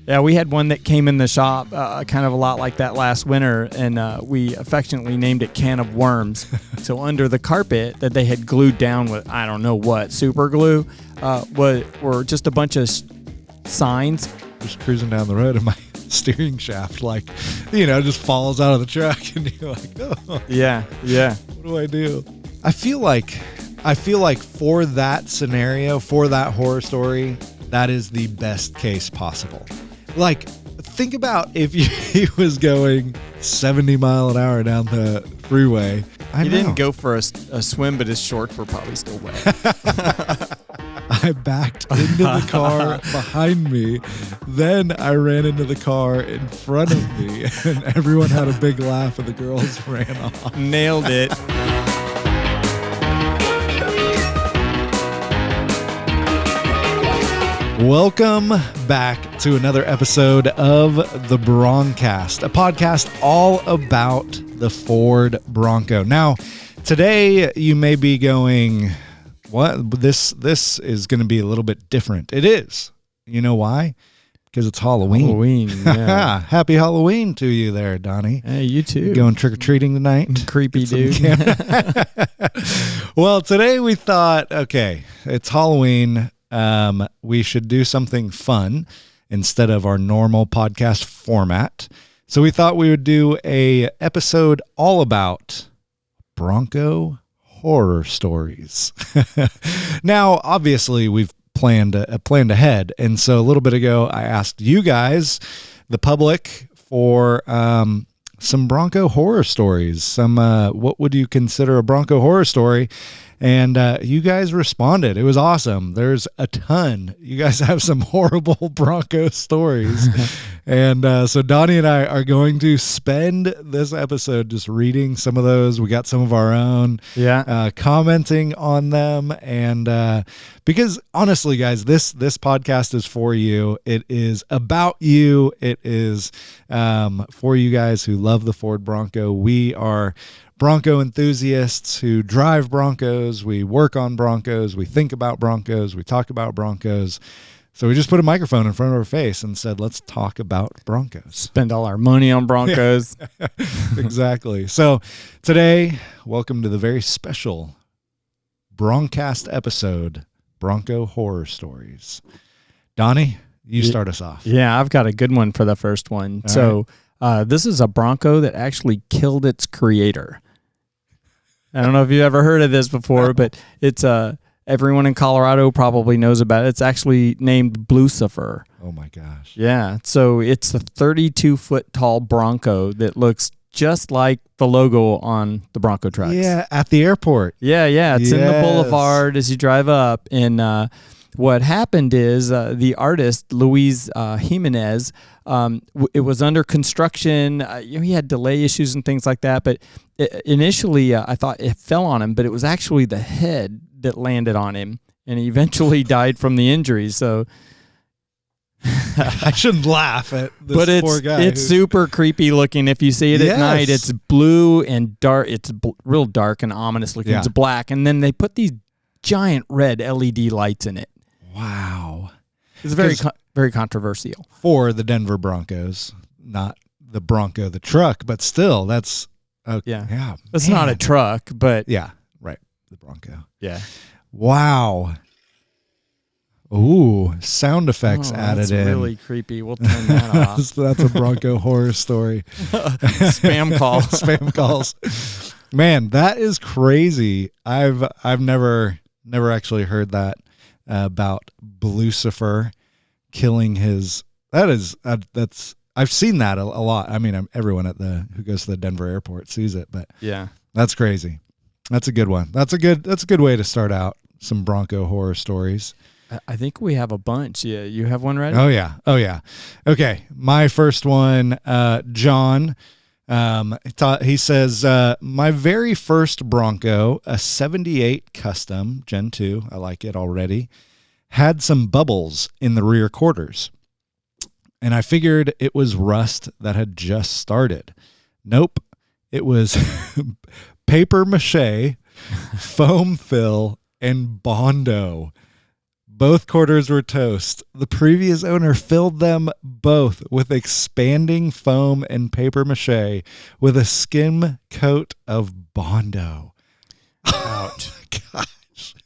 Yeah, we had one that came in the shop kind of a lot like that last winter, and we affectionately named it Can of Worms. So under the carpet that they had glued down with, I don't know what, super glue, were just a bunch of signs. Just cruising down the road and my steering shaft, just falls out of the truck, and you're like, oh. Yeah. What do I do? I feel like for that scenario, for that horror story, that is the best case possible. Think about if he was going 70 mile an hour down the freeway. He didn't go for a swim, but his shorts were probably still wet. I backed into the car behind me. Then I ran into the car in front of me, and everyone had a big laugh, and the girls ran off. Nailed it. Welcome back to another episode of the Broncast, a podcast all about the Ford Bronco. Now, today you may be going, what? This is going to be a little bit different. It is. You know why? Because it's Halloween. Yeah. Happy Halloween to you there, Donnie. Hey, you too. You going trick-or-treating tonight? Creepy dude. Well, today we thought, okay, it's Halloween. We should do something fun instead of our normal podcast format. So we thought we would do a episode all about Bronco horror stories. Now, obviously, we've planned ahead, and so a little bit ago, I asked you guys, the public, for some Bronco horror stories. Some what would you consider a Bronco horror story? And you guys responded. It was awesome. There's a ton. You guys have some horrible Bronco stories. And so Donnie and I are going to spend this episode just reading some of those. We got some of our own. Yeah. Commenting on them. And because honestly, guys, this podcast is for you. It is about you. It is for you guys who love the Ford Bronco. We are Bronco enthusiasts who drive Broncos. We work on Broncos. We think about Broncos. We talk about Broncos. So we just put a microphone in front of our face and said, let's talk about Broncos. Spend all our money on Broncos. Exactly. So today, welcome to the very special Broncast episode, Bronco Horror Stories. Donnie, you start us off. Yeah, I've got a good one for the first one. This is a Bronco that actually killed its creator. I don't know if you've ever heard of this before, but it's everyone in Colorado probably knows about it. It's actually named Blucifer. Oh my gosh. Yeah. So it's a 32-foot tall Bronco that looks just like the logo on the Bronco trucks. Yeah, at the airport. Yeah. It's in the boulevard as you drive up. And what happened is the artist, Luis Jimenez, it was under construction. He had delay issues and things like that. But initially, I thought it fell on him, but it was actually the head that landed on him. And he eventually died from the injuries. So I shouldn't laugh at this poor guy. It's super creepy looking. If you see it at night, it's blue and dark. It's real dark and ominous looking. Yeah. It's black. And then they put these giant red LED lights in it. Wow. It's very controversial. For the Denver Broncos, not the Bronco, the truck, but still, that's... yeah. It's not a truck, but... Yeah, right. The Bronco. Yeah. Wow. Ooh, sound effects added in. That's really creepy. We'll turn that off. That's a Bronco horror story. Spam call. Spam calls. Man, that is crazy. I've never actually heard that about Blucifer killing his. That's I've seen that a lot. I mean, everyone who goes to the Denver airport sees it, but yeah, that's crazy. That's a good one. That's a good way to start out some Bronco horror stories. I think we have a bunch. Yeah, you have one ready? Oh yeah. Okay, my first one, John. He says, my very first Bronco, a 78 Custom Gen 2, I like it already, had some bubbles in the rear quarters. And I figured it was rust that had just started. Nope. It was paper mache, foam fill, and Bondo. Both quarters were toast. The previous owner filled them both with expanding foam and paper mache with a skim coat of Bondo. Ouch. Oh my gosh.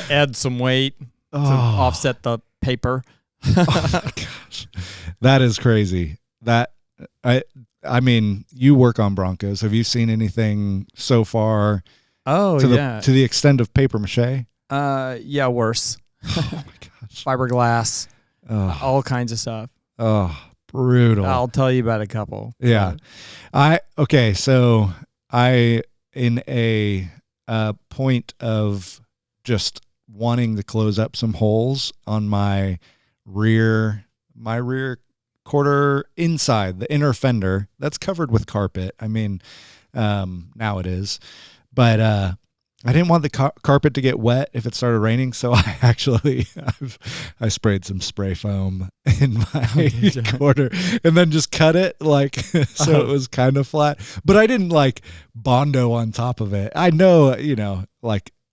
Add some weight to offset the paper. Oh my gosh. That is crazy. I mean, you work on Broncos. Have you seen anything so far to the extent of paper mache? Yeah, worse. Oh my gosh. Fiberglass, all kinds of stuff. Oh, brutal. I'll tell you about a couple. Yeah. So I, in a point of just wanting to close up some holes on my rear quarter inside, the inner fender that's covered with carpet. I mean, now it is, but I didn't want the carpet to get wet if it started raining, so I sprayed some spray foam in my quarter and then just cut it so it was kind of flat. But I didn't Bondo on top of it. I know,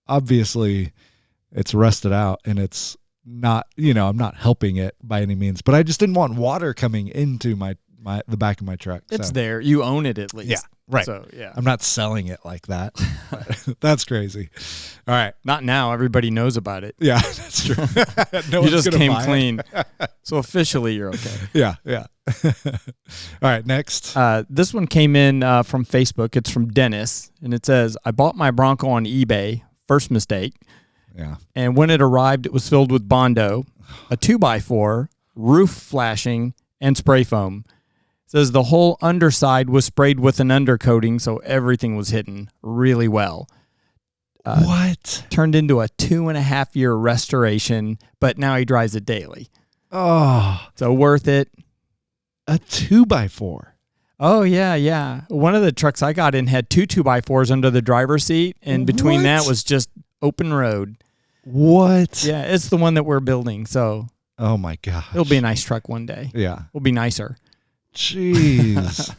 obviously it's rusted out and it's not, I'm not helping it by any means, but I just didn't want water coming into the back of my truck. It's there. You own it at least. Yeah. Right. So, yeah. I'm not selling it like that. That's crazy. All right. Not now. Everybody knows about it. Yeah, that's true. You just came clean. So officially you're okay. Yeah. Yeah. All right. Next. This one came in from Facebook. It's from Dennis. And it says, I bought my Bronco on eBay. First mistake. Yeah. And when it arrived, it was filled with Bondo, a 2x4, roof flashing, and spray foam. Says the whole underside was sprayed with an undercoating, so everything was hidden really well. What? Turned into a 2.5-year restoration, but now he drives it daily. Oh. So worth it. A 2x4. Oh, yeah. One of the trucks I got in had 2 2x4s under the driver's seat, and between that was just open road. What? Yeah, it's the one that we're building, so. Oh, my gosh. It'll be a nice truck one day. Yeah. It'll be nicer. Jeez.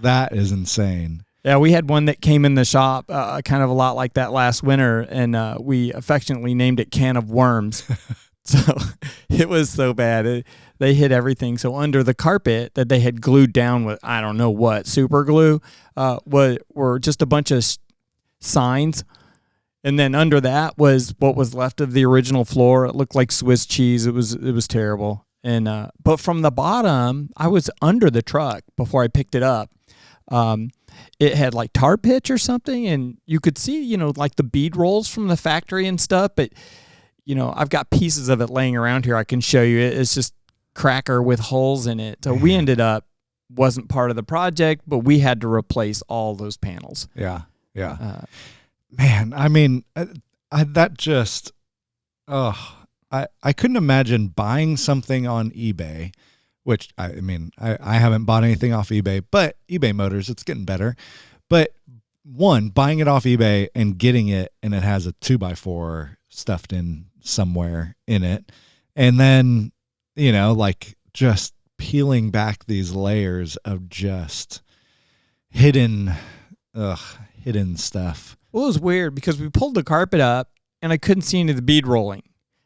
That is insane. Yeah, we had one that came in the shop kind of a lot like that last winter, and we affectionately named it Can of Worms. So it was so bad. They hit everything. So under the carpet that they had glued down with, I don't know what, super glue, were just a bunch of signs. And then under that was what was left of the original floor. It looked like Swiss cheese. It was terrible. And but from the bottom, I was under the truck before I picked it up. It had tar pitch or something, and you could see, the bead rolls from the factory and stuff. But I've got pieces of it laying around here. I can show you. It's just cracker with holes in it. So we ended up wasn't part of the project, but we had to replace all those panels. Yeah. Man, I mean, I couldn't imagine buying something on eBay, which I haven't bought anything off eBay, but eBay Motors, it's getting better. But one, buying it off eBay and getting it, and it has a 2x4 stuffed in somewhere in it. And then, just peeling back these layers of just hidden stuff. Well, it was weird because we pulled the carpet up and I couldn't see any of the bead rolling.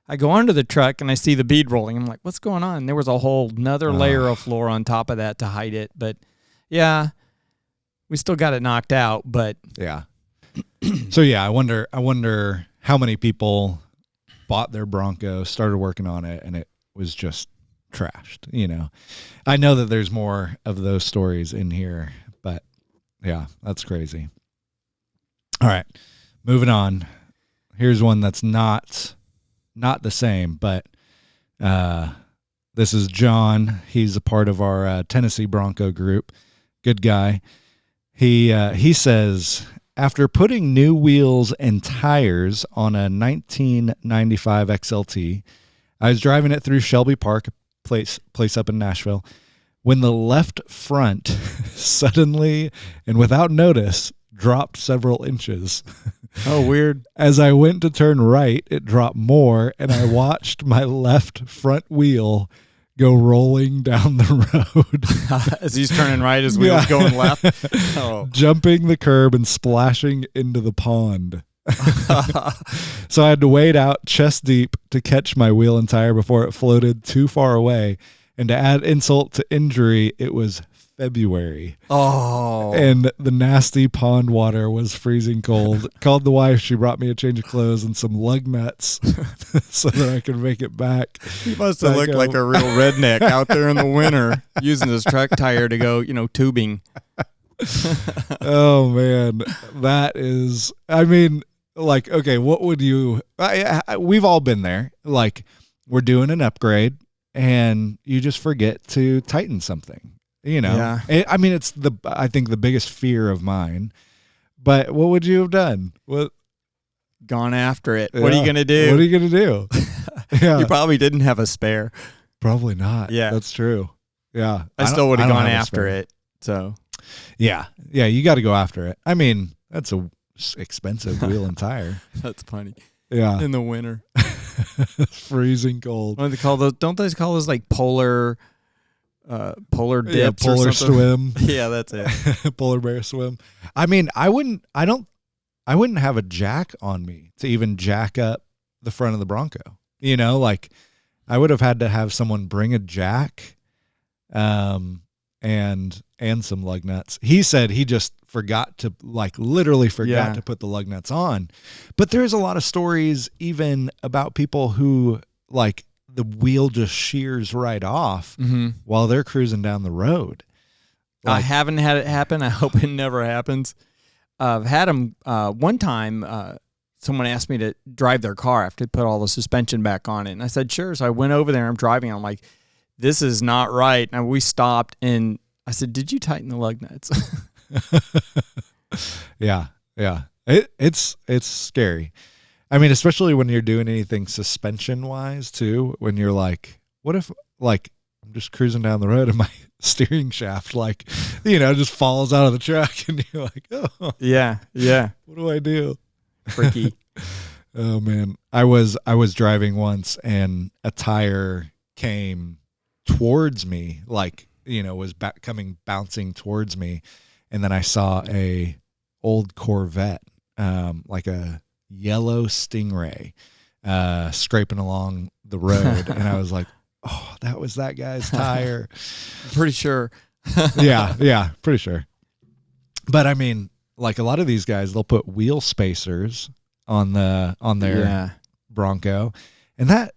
I go under the truck and I see the bead rolling. I'm like, what's going on? There was a whole another layer of floor on top of that to hide it. But yeah, we still got it knocked out, but yeah. So yeah, I wonder how many people bought their Bronco, started working on it, and it was just trashed. I know that there's more of those stories in here, but yeah, that's crazy. All right, moving on. Here's one that's not the same, but this is John. He's a part of our Tennessee Bronco group. Good guy. He says, after putting new wheels and tires on a 1995 XLT, I was driving it through Shelby Park, a place up in Nashville, when the left front suddenly and without notice dropped several inches. Oh, weird. As I went to turn right, it dropped more, and I watched my left front wheel go rolling down the road. As he's turning right, his wheel's going left. Oh. Jumping the curb and splashing into the pond. So I had to wade out chest deep to catch my wheel and tire before it floated too far away. And to add insult to injury, it was February. Oh. And the nasty pond water was freezing cold. Called the wife. She brought me a change of clothes and some lug nuts so that I could make it back. He must have looked like a real redneck out there in the winter using his truck tire to go, tubing. Oh, man. That is, I mean, like, okay, what would you, we've all been there. Like, we're doing an upgrade and you just forget to tighten something. Yeah. I mean, I think the biggest fear of mine, but what would you have done? Gone after it. Yeah. What are you going to do? What are you going to do? Yeah. You probably didn't have a spare. Probably not. Yeah. That's true. Yeah. I still would have gone after it. So. Yeah. Yeah. You got to go after it. I mean, that's a expensive wheel and tire. That's funny. Yeah. In the winter. Freezing cold. What do they call those? Don't they call those like polar dips, yeah, polar or swim? Yeah, that's it. Polar bear swim. I mean, I wouldn't have a jack on me to even jack up the front of the Bronco. Like I would have had to have someone bring a jack, and some lug nuts. He said he just literally forgot to put the lug nuts on. But there's a lot of stories even about people who like the wheel just shears right off while they're cruising down the road. I haven't had it happen. I hope it never happens. I've had them one time. Someone asked me to drive their car after they put all the suspension back on it. And I said, sure. So I went over there. I'm driving. I'm like, this is not right. And we stopped and I said, did you tighten the lug nuts? Yeah. Yeah. It's scary. I mean, especially when you're doing anything suspension wise too, when you're like, what if like I'm just cruising down the road and my steering shaft just falls out of the truck and you're like, oh yeah. What do I do? Freaky. Oh man. I was driving once and a tire came towards me, was coming bouncing towards me. And then I saw a old Corvette, like a yellow Stingray, scraping along the road. And I was like, oh, that was that guy's tire. Pretty sure. Yeah, pretty sure. But I mean, like a lot of these guys, they'll put wheel spacers on their Bronco. And that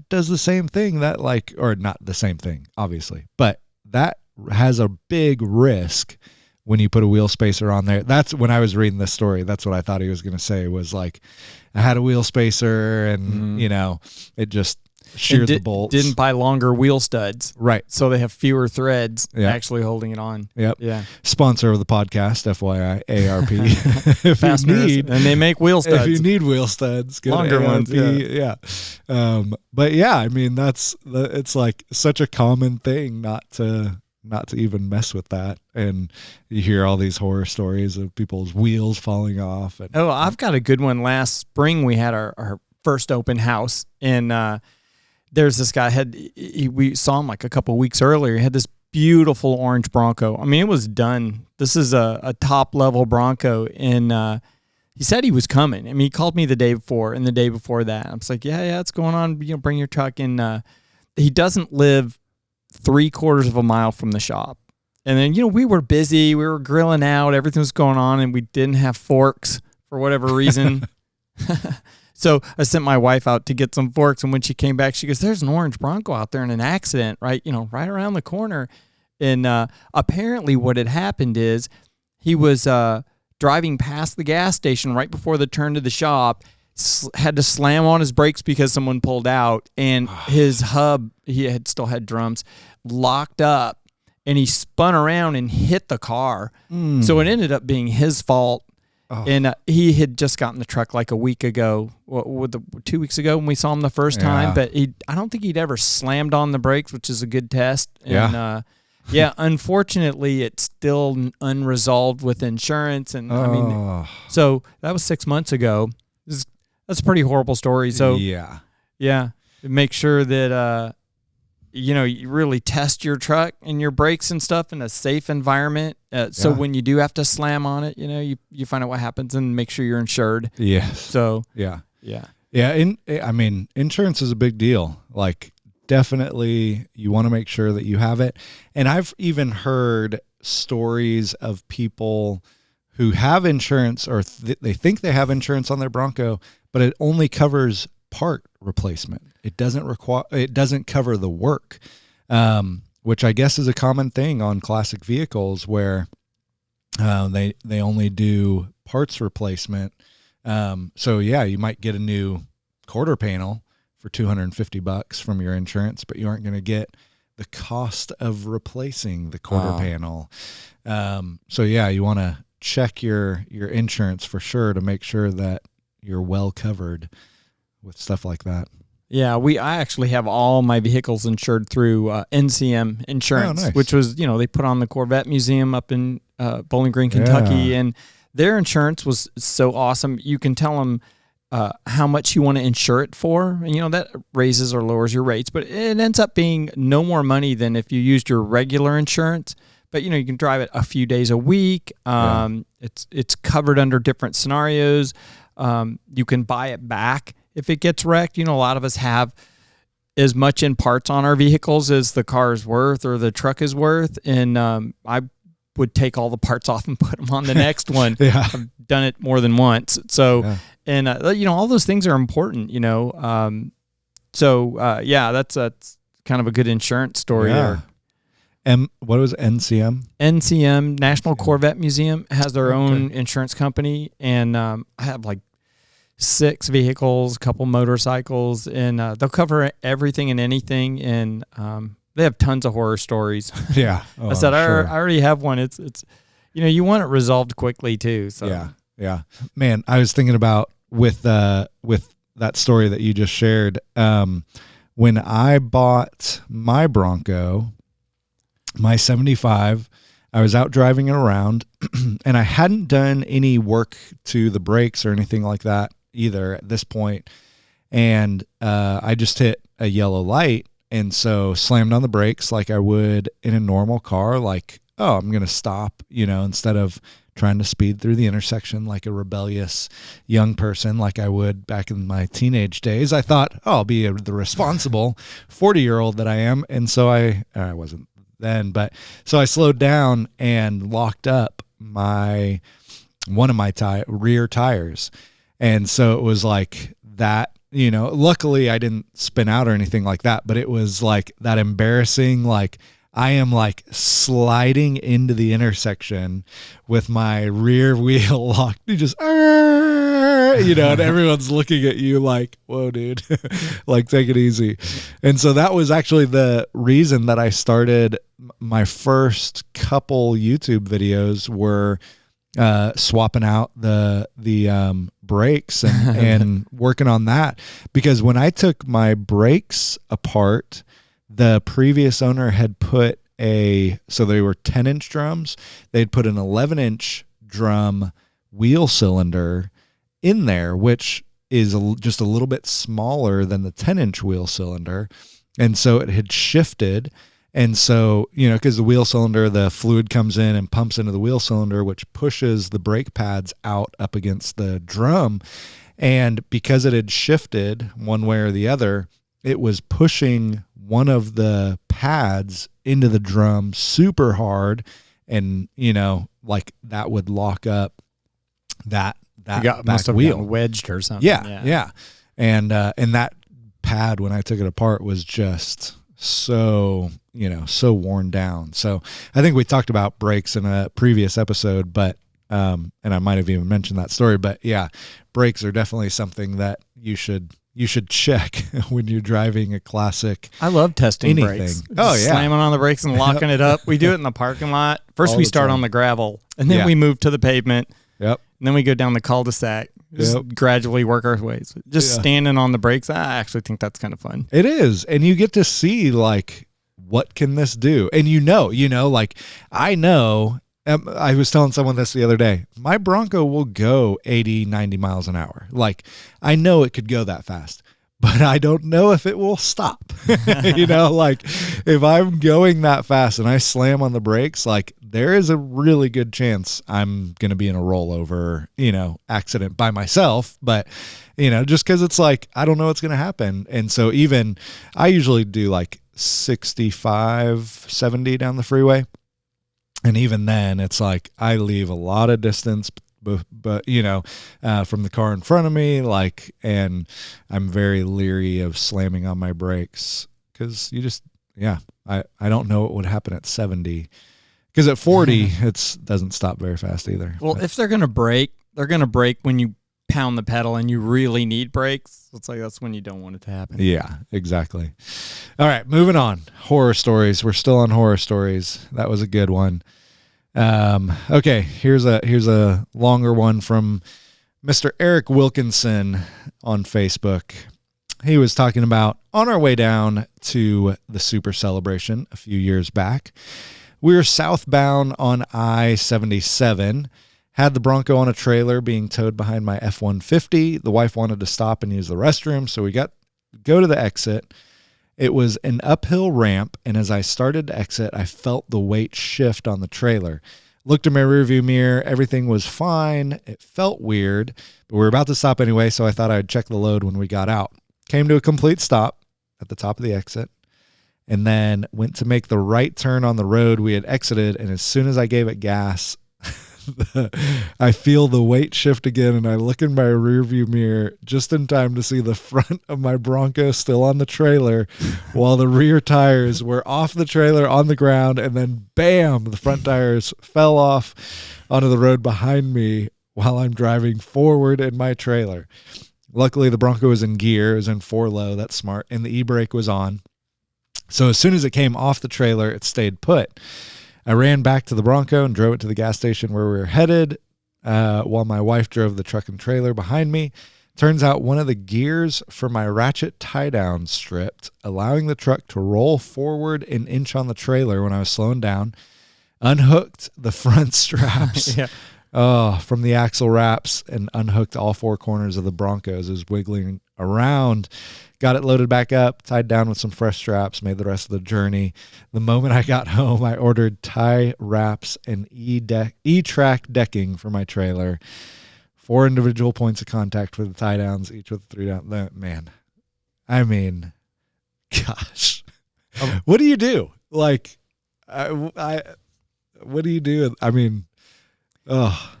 does the same thing or not the same thing, obviously, but that has a big risk when you put a wheel spacer on there. That's when I was reading this story. That's what I thought he was going to say was like, I had a wheel spacer and it just sheared the bolts. Didn't buy longer wheel studs. Right. So they have fewer threads actually holding it on. Yep. Yeah. Sponsor of the podcast, FYI, ARP. If you need, and they make wheel studs. If you need wheel studs, go longer to ARP. ones. Yeah. But yeah, I mean, it's like such a common thing not to even mess with that. And you hear all these horror stories of people's wheels falling off. And, I've got a good one. Last spring, we had our first open house, and there's this guy we saw him like a couple of weeks earlier. He had this beautiful orange Bronco. I mean, it was done. This is a top level Bronco. And he said he was coming. I mean, he called me the day before and the day before that. I was like, yeah, what's going on? Bring your truck in. He doesn't live 3/4 of a mile from the shop. And then, we were busy. We were grilling out. Everything was going on. And we didn't have forks for whatever reason. So I sent my wife out to get some forks, and when she came back, she goes, there's an orange Bronco out there in an accident, right around the corner. And apparently what had happened is he was driving past the gas station right before the turn to the shop, had to slam on his brakes because someone pulled out, and his hub, still had drums, locked up, and he spun around and hit the car. So it ended up being his fault. Oh. And he had just gotten the truck like a week ago, 2 weeks ago when we saw him the first time. But I don't think he'd ever slammed on the brakes, which is a good test. And unfortunately, it's still unresolved with insurance. And I mean, so that was 6 months ago. That's a pretty horrible story. So yeah, make sure that you really test your truck and your brakes and stuff in a safe environment. So when you do have to slam on it, you find out what happens and make sure you're insured. Yes. So yeah. Yeah. Insurance is a big deal. Like, definitely you want to make sure that you have it. And I've even heard stories of people who have insurance, or they think they have insurance on their Bronco, but it only covers part replacement. It doesn't cover the work, which I guess is a common thing on classic vehicles where they only do parts replacement. So yeah, you might get a new quarter panel for $250 from your insurance, but you aren't going to get the cost of replacing the quarter panel. So yeah, you want to check your insurance for sure to make sure that you're well covered with stuff like that. Yeah, I actually have all my vehicles insured through NCM Insurance, nice. Which was, they put on the Corvette Museum up in Bowling Green, Kentucky, and their insurance was so awesome. You can tell them how much you want to insure it for, and that raises or lowers your rates, but it ends up being no more money than if you used your regular insurance. But you can drive it a few days a week. It's covered under different scenarios. You can buy it back if it gets wrecked. A lot of us have as much in parts on our vehicles as the car is worth or the truck is worth. And I would take all the parts off and put them on the next one. I've done it more than once. So, and all those things are important, that's kind of a good insurance story there. What was NCM? NCM, National Corvette Museum, has their own insurance company, and I have like 6 vehicles, a couple motorcycles, and they'll cover everything and anything, and they have tons of horror stories. Yeah. I said, I already have one. It's you want it resolved quickly too. So Yeah. Man, I was thinking about with that story that you just shared, when I bought my Bronco, my 75, I was out driving it around and I hadn't done any work to the brakes or anything like that either at this point. And I just hit a yellow light. And so slammed on the brakes like I would in a normal car, like, oh, I'm going to stop, instead of trying to speed through the intersection like a rebellious young person like I would back in my teenage days. I thought, I'll be the responsible 40-year-old that I am. And so I wasn't then, but so I slowed down and locked up one of my rear tires. And so it was like that, luckily I didn't spin out or anything like that, but it was like that embarrassing, like I am like sliding into the intersection with my rear wheel locked. You just, and everyone's looking at you like, whoa, dude, like take it easy. And so that was actually the reason that I started my first couple YouTube videos were swapping out the brakes and working on that, because when I took my brakes apart, the previous owner had put so they were 10-inch drums. They'd put an 11-inch drum wheel cylinder in there, which is just a little bit smaller than the 10-inch wheel cylinder. And so it had shifted. And so, because the wheel cylinder, the fluid comes in and pumps into the wheel cylinder, which pushes the brake pads out up against the drum. And because it had shifted one way or the other, it was pushing one of the pads into the drum super hard. And, like that would lock up that must have wheel gotten wedged or something. Yeah. And that pad, when I took it apart, was just so worn down. So I think we talked about brakes in a previous episode, but and I might have even mentioned that story, but yeah, brakes are definitely something that you should check when you're driving a classic. I love testing brakes. Oh yeah. Slamming on the brakes and locking it up. We do it in the parking lot. First we start on the gravel, and then we move to the pavement. Yep. And then we go down the cul-de-sac. Just gradually work our ways. Just standing on the brakes. I actually think that's kind of fun. It is. And you get to see like, what can this do? And like I know, I was telling someone this the other day, my Bronco will go 80, 90 miles an hour. Like I know it could go that fast, but I don't know if it will stop. Like if I'm going that fast and I slam on the brakes, like there is a really good chance I'm going to be in a rollover, accident by myself. But, just because it's like, I don't know what's going to happen. And so even I usually do like 65, 70 down the freeway. And even then it's like I leave a lot of distance, but from the car in front of me, and I'm very leery of slamming on my brakes because I don't know what would happen at 70, because at 40 it doesn't stop very fast either. Well, if they're going to brake, they're going to brake when you pound the pedal and you really need brakes. It's like, that's when you don't want it to happen. Yeah, exactly. All right, moving on. Horror stories. We're still on horror stories. That was a good one. Okay, here's a longer one from Mr. Eric Wilkinson on Facebook. He was talking about on our way down to the Super Celebration a few years back. We were southbound on I-77, had the Bronco on a trailer being towed behind my F-150. The wife wanted to stop and use the restroom, so we go to the exit. It was an uphill ramp, and as I started to exit, I felt the weight shift on the trailer. Looked in my rearview mirror. Everything was fine. It felt weird, but we were about to stop anyway, so I thought I'd check the load when we got out. Came to a complete stop at the top of the exit, and then went to make the right turn on the road we had exited, and as soon as I gave it gas, I feel the weight shift again, and I look in my rearview mirror just in time to see the front of my Bronco still on the trailer while the rear tires were off the trailer on the ground, and then bam, the front tires fell off onto the road behind me while I'm driving forward in my trailer. Luckily, the Bronco was in gear. It was in 4-low. That's smart. And the e-brake was on. So as soon as it came off the trailer, it stayed put. I ran back to the Bronco and drove it to the gas station where we were headed, while my wife drove the truck and trailer behind me. Turns out one of the gears for my ratchet tie-down stripped, allowing the truck to roll forward an inch on the trailer when I was slowing down. Unhooked the front straps from the axle wraps and unhooked all four corners of the Bronco as it was wiggling around. Got it loaded back up, tied down with some fresh straps, made the rest of the journey. The moment I got home, I ordered tie wraps and E-track decking for my trailer. 4 individual points of contact for the tie downs, each with 3 down. Man, I mean, gosh, what do you do? Like, what do you do? I mean,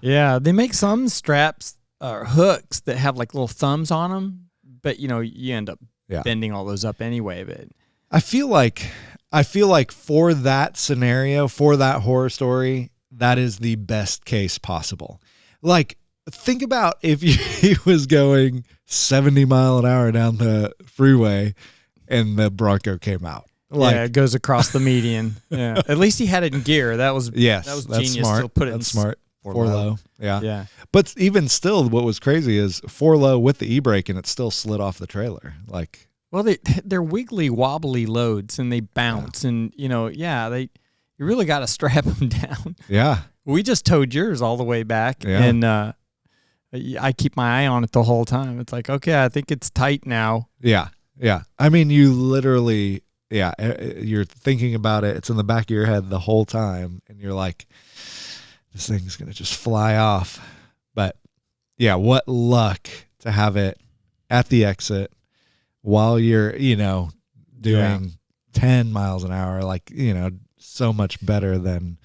yeah, they make some straps or hooks that have like little thumbs on them, but you end up bending all those up anyway. But I feel like for that scenario, for that horror story, that is the best case possible. Like, think about if he was going 70 mile an hour down the freeway and the Bronco came out. Like, it goes across the median. Yeah, at least he had it in gear. That was genius. Smart. To put it that's smart. 4-low. Yeah. But even still, what was crazy is 4-low with the e-brake, and it still slid off the trailer. Like, well, they're wiggly, wobbly loads, and they bounce, and you really got to strap them down. Yeah. We just towed yours all the way back, and I keep my eye on it the whole time. It's like, okay, I think it's tight now. Yeah. I mean, you literally, you're thinking about it. It's in the back of your head the whole time, and you're like, this thing's going to just fly off. But yeah, what luck to have it at the exit while you're, doing 10 miles an hour, like, so much better than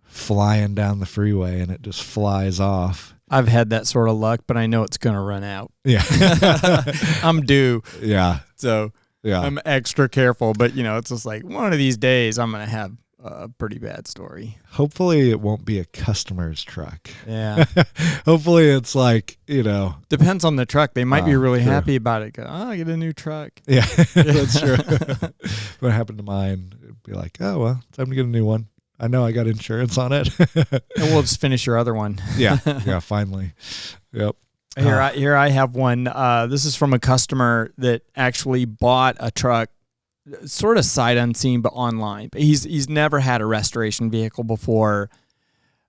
flying down the freeway and it just flies off. I've had that sort of luck, but I know it's going to run out. Yeah. I'm due. Yeah. So I'm extra careful, but it's just like one of these days I'm going to have a pretty bad story. Hopefully it won't be a customer's truck. Yeah. Hopefully it's like, depends on the truck. They might be really happy about it. Go, I get a new truck. Yeah, that's true. What happened to mine? It'd be like, oh, well, time to get a new one. I know I got insurance on it. And we'll just finish your other one. Yeah, finally. Yep. Here I have one. This is from a customer that actually bought a truck sort of sight unseen, but online. But he's never had a restoration vehicle before,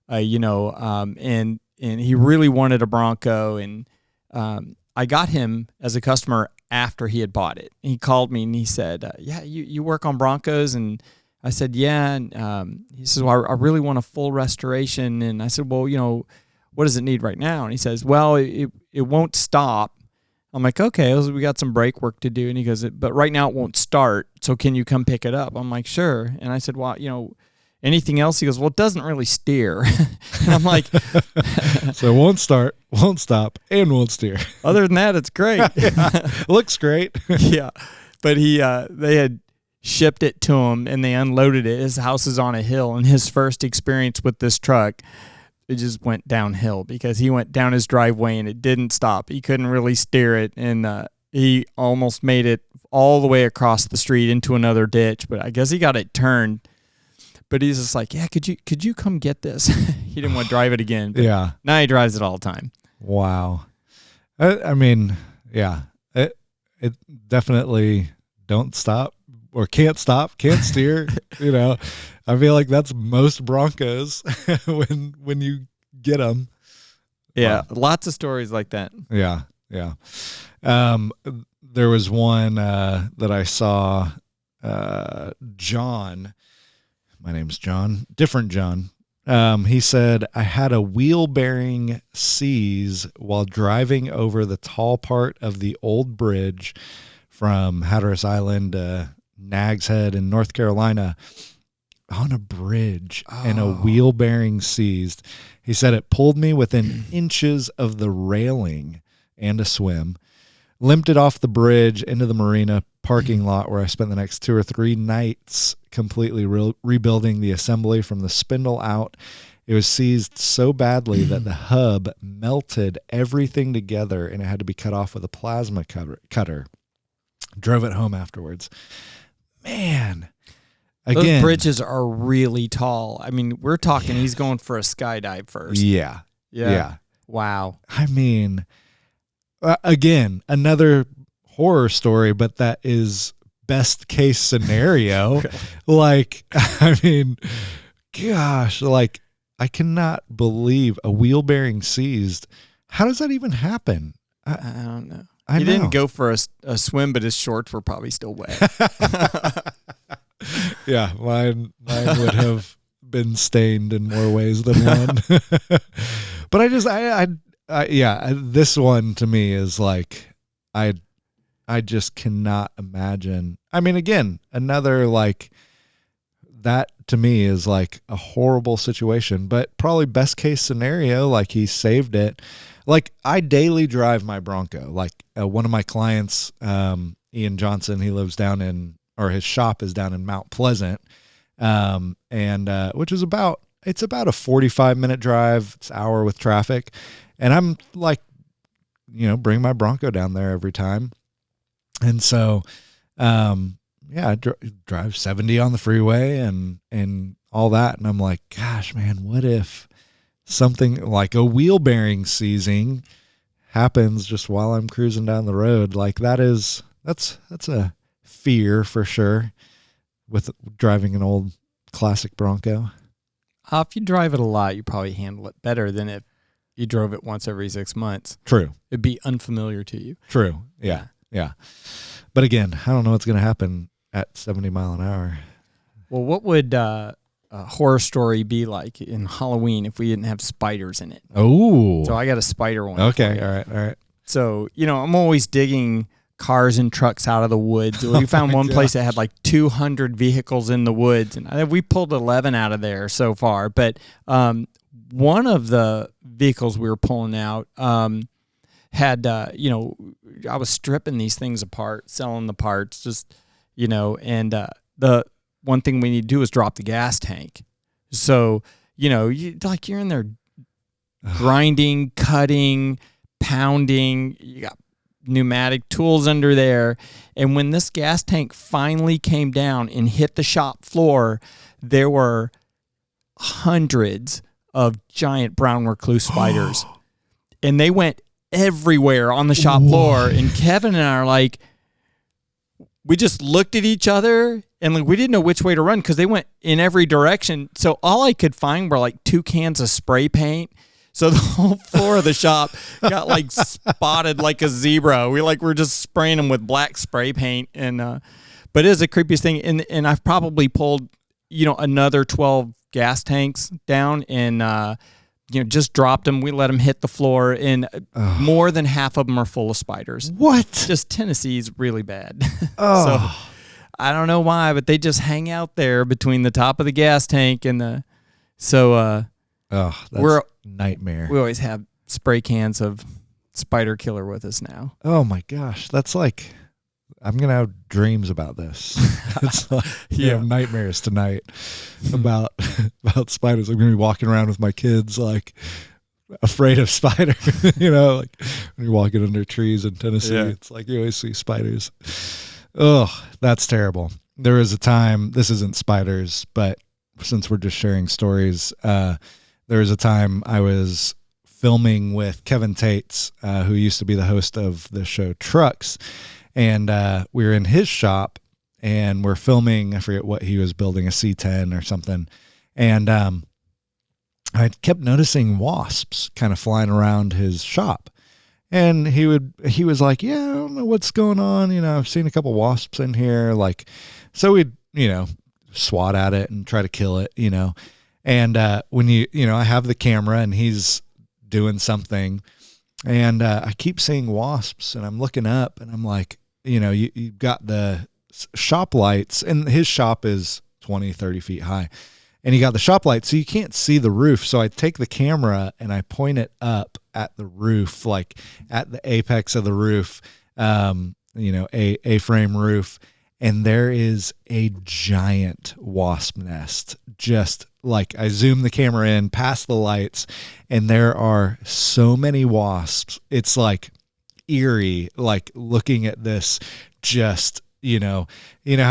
and he really wanted a Bronco. And I got him as a customer after he had bought it. He called me and he said, yeah, you work on Broncos? And I said, yeah. And he says, well, I really want a full restoration. And I said, well, what does it need right now? And he says, well, it won't stop. I'm like, okay, we got some brake work to do. And he goes, but right now it won't start. So can you come pick it up? I'm like, sure. And I said, well, anything else? He goes, well, it doesn't really steer. And I'm like, so it won't start, won't stop, and won't steer. Other than that, it's great. Looks great. Yeah. But they had shipped it to him and they unloaded it. His house is on a hill, and his first experience with this truck, it just went downhill because he went down his driveway and it didn't stop. He couldn't really steer it, and he almost made it all the way across the street into another ditch, but I guess he got it turned. But he's just like, yeah, could you come get this? He didn't want to drive it again. But yeah. Now he drives it all the time. Wow. I mean, yeah, it definitely don't stop or can't stop, can't steer. I feel like that's most Broncos when you get them. Yeah. Wow. Lots of stories like that. Yeah. Yeah. There was one that I saw, John. My name's John, different John. He said, I had a wheel bearing seize while driving over the tall part of the old bridge from Hatteras Island to Nags Head in North Carolina on a bridge, and a wheel bearing seized. He said it pulled me within inches of the railing and a swim. Limped it off the bridge into the marina parking lot, where I spent the next 2 or 3 nights completely rebuilding the assembly from the spindle out. It was seized so badly that the hub melted everything together, and it had to be cut off with a plasma cutter. Drove it home afterwards. Man. Again, those bridges are really tall. I mean, we're talking he's going for a skydive first. Yeah. Wow. I mean, again, another horror story, but that is best case scenario. Like, I mean, gosh, like, I cannot believe a wheel bearing seized. How does that even happen? I don't know. He didn't go for a swim, but his shorts were probably still wet. Yeah, mine would have been stained in more ways than one. But this one to me is like, I just cannot imagine. I mean, again, another like that to me is like a horrible situation, but probably best case scenario, like he saved it. Like, I daily drive my Bronco. Like, one of my clients, Ian Johnson, he lives his shop is down in Mount Pleasant, and which is about a 45-minute drive. It's an hour with traffic. And I'm like, bring my Bronco down there every time. And so, I drive 70 on the freeway and all that. And I'm like, gosh, man, what if something like a wheel bearing seizing happens just while I'm cruising down the road? Like, that's a fear for sure with driving an old classic Bronco. If you drive it a lot, you probably handle it better than if you drove it once every 6 months. True. It'd be unfamiliar to you. True. Yeah. But again, I don't know what's going to happen at 70 mile an hour. Well, what would a horror story be like in Halloween if we didn't have spiders in it? Oh. So I got a spider one. Okay. All right. So, I'm always digging cars and trucks out of the woods. We found one place that had like 200 vehicles in the woods, and we pulled 11 out of there so far. But one of the vehicles we were pulling out had, I was stripping these things apart, selling the parts, just, and the one thing we need to do is drop the gas tank. So, you're in there grinding, cutting, pounding. You got pneumatic tools under there. And when this gas tank finally came down and hit the shop floor, there were hundreds of giant brown recluse spiders. And they went everywhere on the shop floor. And Kevin and I are like, we just looked at each other and like we didn't know which way to run because they went in every direction. So all I could find were like 2 cans of spray paint. So the whole floor of the shop got like spotted like a zebra. We're just spraying them with black spray paint, and but it is the creepiest thing. And I've probably pulled, another 12 gas tanks down, and just dropped them. We let them hit the floor, and more than half of them are full of spiders. What? Just Tennessee's really bad. Oh. So I don't know why, but they just hang out there between the top of the gas tank and the. So that's nightmare. We always have spray cans of spider killer with us now. Oh my gosh, that's like I'm gonna have dreams about this. It's like you have nightmares tonight about spiders. I'm gonna be walking around with my kids like afraid of spiders. Like when you're walking under trees in Tennessee, it's like you always see spiders. Oh, that's terrible. There was a time, this isn't spiders, but since we're just sharing stories, there was a time I was filming with Kevin Tates, who used to be the host of the show Trucks. And we were in his shop, and we're filming, I forget what he was building, a C10 or something. And I kept noticing wasps kind of flying around his shop. And he was like, yeah, I don't know what's going on. I've seen a couple wasps in here. Like, so we'd, swat at it and try to kill it, And when I have the camera and he's doing something, and I keep seeing wasps, and I'm looking up, and I'm like, you've got the shop lights, and his shop is 20, 30 feet high. And you got the shop lights, so you can't see the roof. So I take the camera and I point it up at the roof, like at the apex of the roof, A-frame roof. And there is a giant wasp nest. Just like I zoom the camera in past the lights, and there are so many wasps. It's like eerie, like looking at this, just, how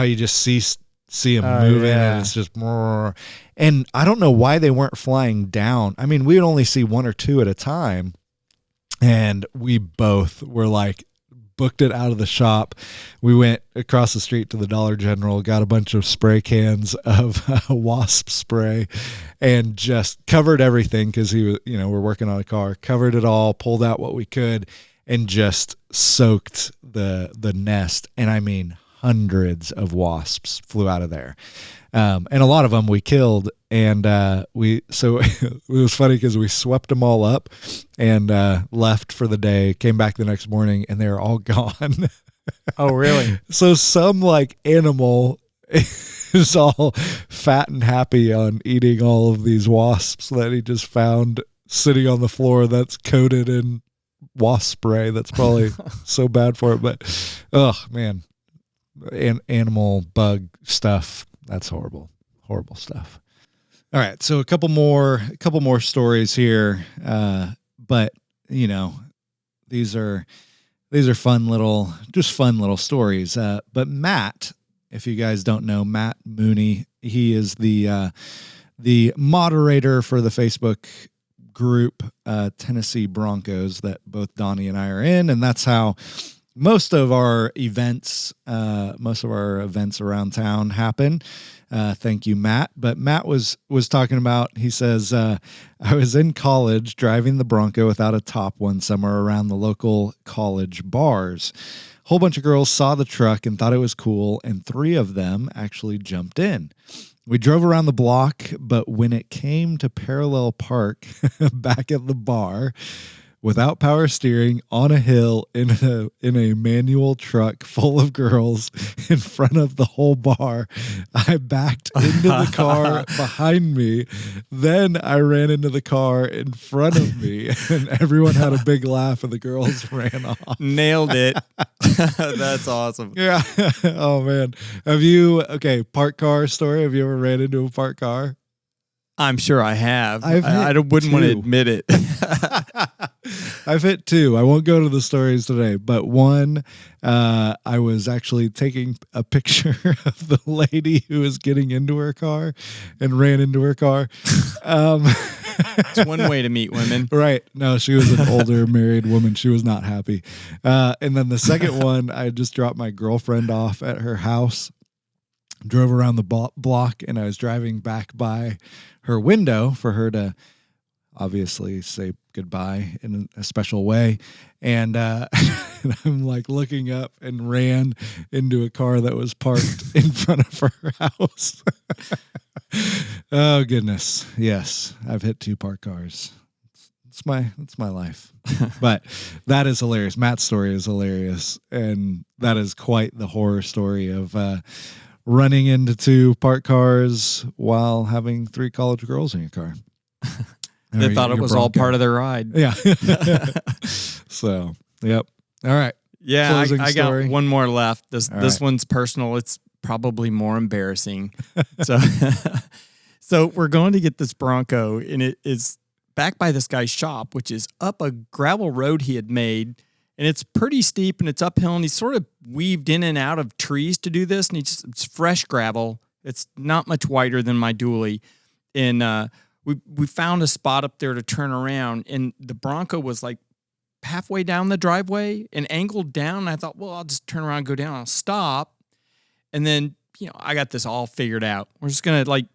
you just see them moving, and it's just more. And I don't know why they weren't flying down. I mean, we'd only see one or two at a time, and we both were like, booked it out of the shop. We went across the street to the Dollar General, got a bunch of spray cans of wasp spray, and just covered everything, because he was, we're working on a car, covered it all, pulled out what we could, and just soaked the nest. And I mean, hundreds of wasps flew out of there. And a lot of them we killed. And so it was funny because we swept them all up and left for the day, came back the next morning, and they were all gone. Oh, really? So some like animal is all fat and happy on eating all of these wasps that he just found sitting on the floor that's coated in wasp spray. That's probably so bad for it. But, oh, man. Animal bug stuff, that's horrible stuff. All right, so a couple more stories here, but these are fun little stories. But Matt, if you guys don't know, Matt Mooney, he is the moderator for the Facebook group Tennessee Broncos that both Donnie and I are in, and that's how most of our events around town happen. Thank you, Matt. But Matt was talking about, he says, I was in college driving the Bronco without a top one summer around the local college bars. A whole bunch of girls saw the truck and thought it was cool, and 3 of them actually jumped in. We drove around the block, but when it came to parallel park back at the bar, without power steering, on a hill, in a manual truck full of girls in front of the whole bar, I backed into the car behind me. Then I ran into the car in front of me, and everyone had a big laugh, and the girls ran off. Nailed it. That's awesome. Yeah. Oh, man. Parked car story. Have you ever ran into a parked car? I'm sure I have. I wouldn't want to admit it. I've hit 2. I won't go to the stories today, but one, I was actually taking a picture of the lady who was getting into her car and ran into her car. It's one way to meet women. Right. No, she was an older married woman. She was not happy. And then the second one, I just dropped my girlfriend off at her house, drove around the block, and I was driving back by her window for her to obviously say goodbye in a special way. And, and I'm like looking up and ran into a car that was parked in front of her house. Oh goodness. Yes. I've hit 2 parked cars. It's my life. But that is hilarious. Matt's story is hilarious. And that is quite the horror story of, running into 2 parked cars while having 3 college girls in your car. They thought it was all part of their ride. Yeah. So, yep. All right. Yeah, I got one more left. This one's personal. It's probably more embarrassing. So we're going to get this Bronco, and it is back by this guy's shop, which is up a gravel road he had made. And it's pretty steep and it's uphill, and he's sort of weaved in and out of trees to do this. And it's fresh gravel. It's not much wider than my dually. And we found a spot up there to turn around, and the Bronco was like halfway down the driveway and angled down. And I thought, well, I'll just turn around, go down, I'll stop. And then, I got this all figured out. We're just going to like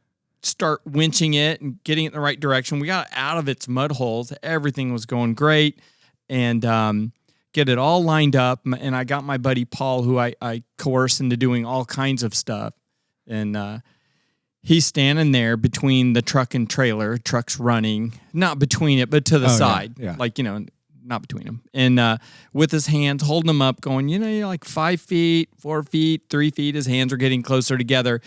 start winching it and getting it in the right direction. We got out of its mud holes. Everything was going great. And, get it all lined up, and I got my buddy Paul, who I coerced into doing all kinds of stuff. And he's standing there between the truck and trailer. Truck's running, not between it, but to the side. Yeah. Like, not between them. And with his hands, holding them up, going, like 5 feet, 4 feet, 3 feet. His hands are getting closer together.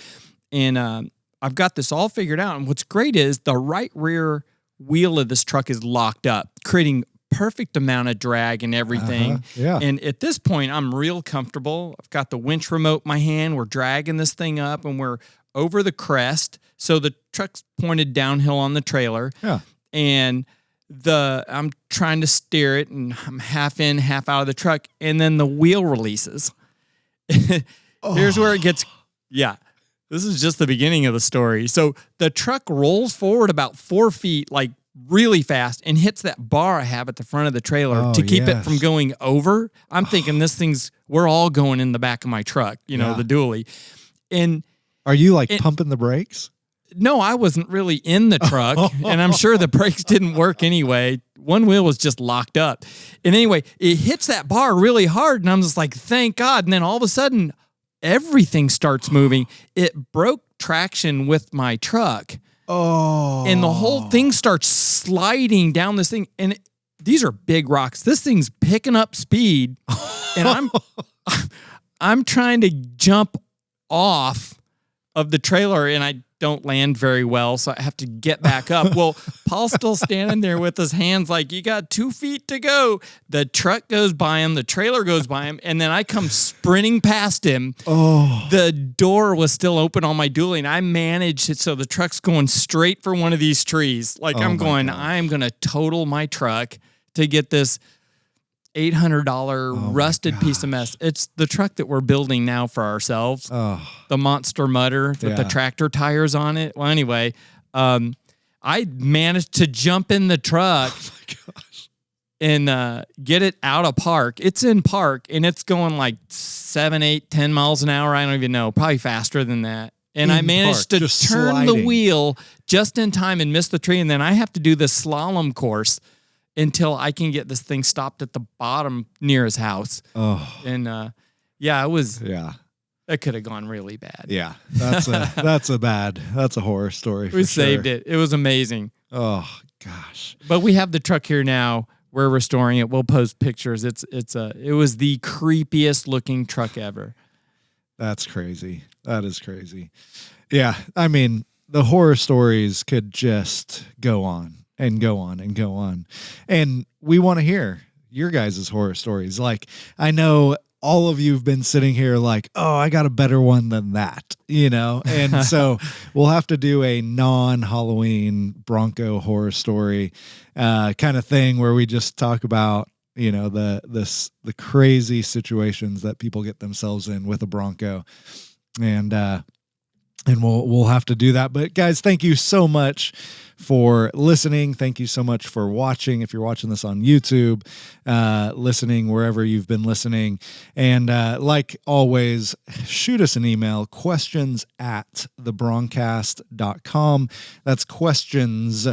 And I've got this all figured out. And what's great is the right rear wheel of this truck is locked up, creating perfect amount of drag and everything. Yeah. And at this point, I'm real comfortable. I've got the winch remote in my hand. We're dragging this thing up, and we're over the crest. So the truck's pointed downhill on the trailer. Yeah. And I'm trying to steer it, and I'm half in, half out of the truck. And then the wheel releases. Here's where it gets, this is just the beginning of the story. So the truck rolls forward about 4 feet, like really fast, and hits that bar I have at the front of the trailer to keep it from going over. I'm thinking we're all going in the back of my truck, the dually. And are you like pumping the brakes? No, I wasn't really in the truck, and I'm sure the brakes didn't work anyway. One wheel was just locked up. And anyway, it hits that bar really hard, and I'm just like, thank God. And then all of a sudden, everything starts moving. It broke traction with my truck. Oh. And the whole thing starts sliding down this thing. And these are big rocks. This thing's picking up speed. And I'm trying to jump off of the trailer, and I don't land very well, so I have to get back up. Well, Paul's still standing there with his hands like, you got 2 feet to go. The truck goes by him, the trailer goes by him, and then I come sprinting past him. Oh. The door was still open on my dually, and I managed it so the truck's going straight for one of these trees. Like, I'm going to total my truck to get this $800 rusted piece of mess. It's the truck that we're building now for ourselves. Oh. The monster mutter with the tractor tires on it. Well, anyway, I managed to jump in the truck and get it out of park. It's in park, and it's going like 7, 8, 10 miles an hour. I don't even know, probably faster than that. And I managed to turn the wheel just in time and miss the tree. And then I have to do this slalom course until I can get this thing stopped at the bottom near his house. Oh. And it was, it could have gone really bad. Yeah. That's a horror story. We saved it. It was amazing. Oh gosh. But we have the truck here now. We're restoring it. We'll post pictures. It was the creepiest looking truck ever. That's crazy. That is crazy. Yeah. I mean, the horror stories could just go on and go on and go on. And we want to hear your guys' horror stories. Like, I know all of you have been sitting here like, oh, I got a better one than that, And so we'll have to do a non-Halloween Bronco horror story kind of thing where we just talk about, the crazy situations that people get themselves in with a Bronco. And we'll have to do that. But guys, thank you so much for listening. Thank you so much for watching. If you're watching this on YouTube, listening wherever you've been listening. And like always, shoot us an email, questions@thebroncast.com. That's questions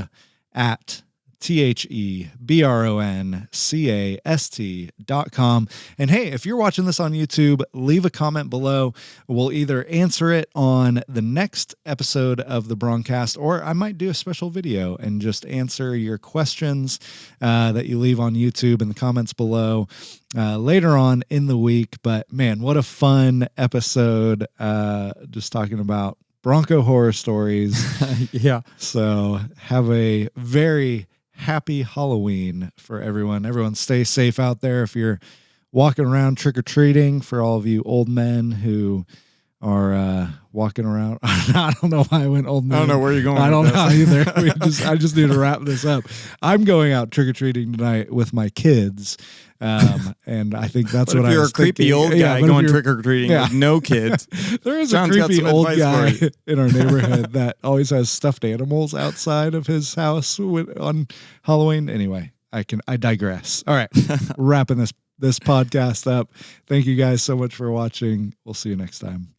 at TheBroncast.com. And hey, if you're watching this on YouTube, leave a comment below. We'll either answer it on the next episode of the Broncast, or I might do a special video and just answer your questions that you leave on YouTube in the comments below later on in the week. But man, what a fun episode, just talking about Bronco horror stories. Yeah. So have a very happy Halloween for everyone. Everyone stay safe out there if you're walking around trick-or-treating, for all of you old men who are walking around. I don't know why I went old men. I don't know where you're going. I don't know either. I just need to wrap this up. I'm going out trick-or-treating tonight with my kids. And I think that's what I was thinking. You're a creepy old guy going trick-or-treating with no kids. There is a creepy old guy in our neighborhood that always has stuffed animals outside of his house on Halloween. Anyway, I digress. All right. Wrapping this podcast up. Thank you guys so much for watching. We'll see you next time.